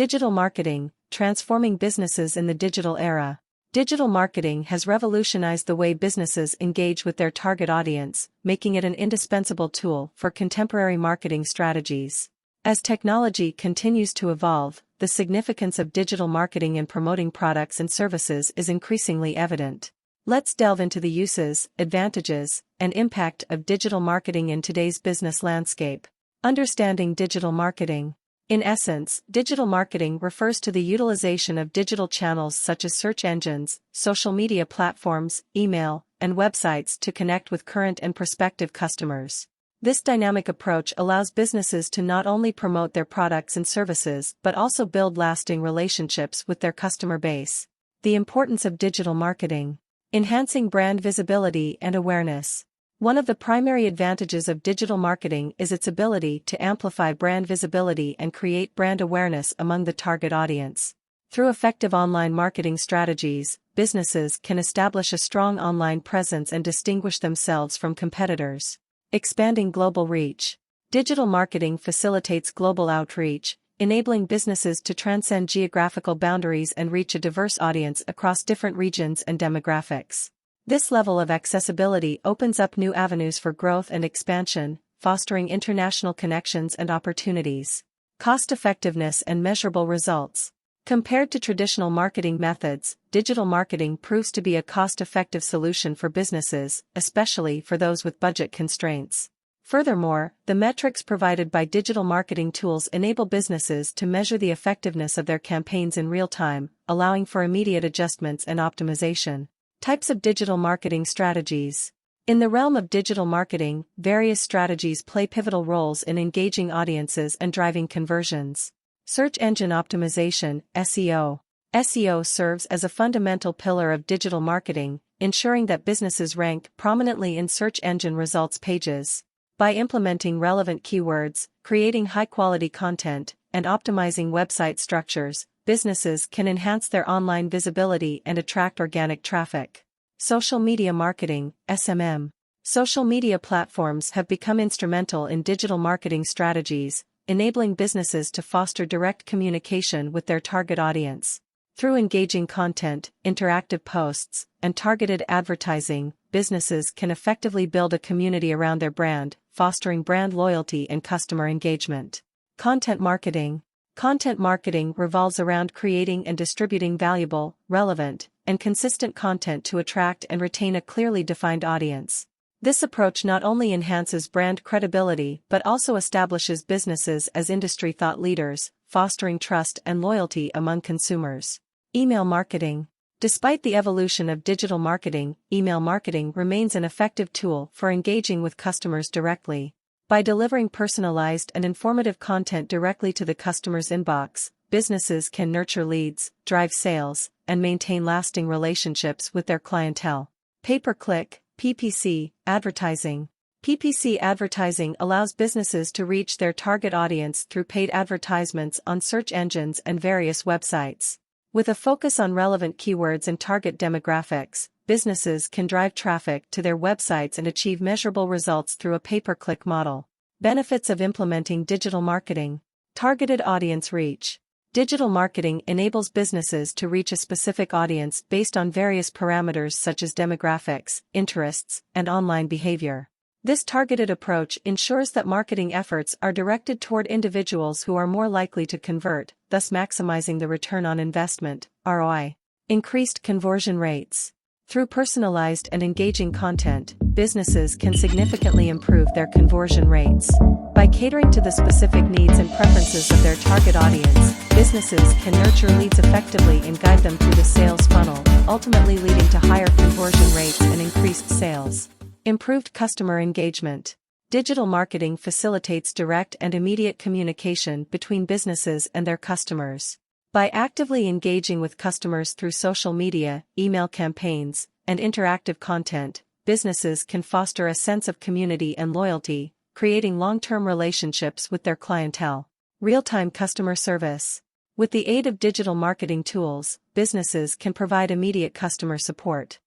Digital marketing, transforming businesses in the digital era. Digital marketing has revolutionized the way businesses engage with their target audience, making it an indispensable tool for contemporary marketing strategies. As technology continues to evolve, the significance of digital marketing in promoting products and services is increasingly evident. Let's delve into the uses, advantages, and impact of digital marketing in today's business landscape. Understanding digital marketing. In essence, digital marketing refers to the utilization of digital channels such as search engines, social media platforms, email, and websites to connect with current and prospective customers. This dynamic approach allows businesses to not only promote their products and services but also build lasting relationships with their customer base. The importance of digital marketing. Enhancing brand visibility and awareness. One of the primary advantages of digital marketing is its ability to amplify brand visibility and create brand awareness among the target audience. Through effective online marketing strategies, businesses can establish a strong online presence and distinguish themselves from competitors. Expanding global reach. Digital marketing facilitates global outreach, enabling businesses to transcend geographical boundaries and reach a diverse audience across different regions and demographics. This level of accessibility opens up new avenues for growth and expansion, fostering international connections and opportunities. Cost-effectiveness and measurable results. Compared to traditional marketing methods, digital marketing proves to be a cost-effective solution for businesses, especially for those with budget constraints. Furthermore, the metrics provided by digital marketing tools enable businesses to measure the effectiveness of their campaigns in real time, allowing for immediate adjustments and optimization. Types of digital marketing strategies. In the realm of digital marketing, various strategies play pivotal roles in engaging audiences and driving conversions. Search engine optimization, SEO. SEO serves as a fundamental pillar of digital marketing, ensuring that businesses rank prominently in search engine results pages. By implementing relevant keywords, creating high-quality content, and optimizing website structures, businesses can enhance their online visibility and attract organic traffic. Social media marketing, SMM. Social media platforms have become instrumental in digital marketing strategies, enabling businesses to foster direct communication with their target audience. Through engaging content, interactive posts, and targeted advertising, businesses can effectively build a community around their brand, fostering brand loyalty and customer engagement. Content marketing. Content marketing revolves around creating and distributing valuable, relevant, and consistent content to attract and retain a clearly defined audience. This approach not only enhances brand credibility but also establishes businesses as industry thought leaders, fostering trust and loyalty among consumers. Email marketing. Despite the evolution of digital marketing, email marketing remains an effective tool for engaging with customers directly. By delivering personalized and informative content directly to the customer's inbox, businesses can nurture leads, drive sales, and maintain lasting relationships with their clientele. Pay-per-click, PPC, advertising. PPC advertising allows businesses to reach their target audience through paid advertisements on search engines and various websites. With a focus on relevant keywords and target demographics, businesses can drive traffic to their websites and achieve measurable results through a pay-per-click model. Benefits of implementing digital marketing. Targeted audience reach. Digital marketing enables businesses to reach a specific audience based on various parameters such as demographics, interests, and online behavior. This targeted approach ensures that marketing efforts are directed toward individuals who are more likely to convert, thus maximizing the return on investment, ROI. Increased conversion rates. Through personalized and engaging content, businesses can significantly improve their conversion rates. By catering to the specific needs and preferences of their target audience, businesses can nurture leads effectively and guide them through the sales funnel, ultimately leading to higher conversion rates and increased sales. Improved customer engagement. Digital marketing facilitates direct and immediate communication between businesses and their customers. By actively engaging with customers through social media, email campaigns, and interactive content, businesses can foster a sense of community and loyalty, creating long-term relationships with their clientele. Real-time customer service. With the aid of digital marketing tools, businesses can provide immediate customer support.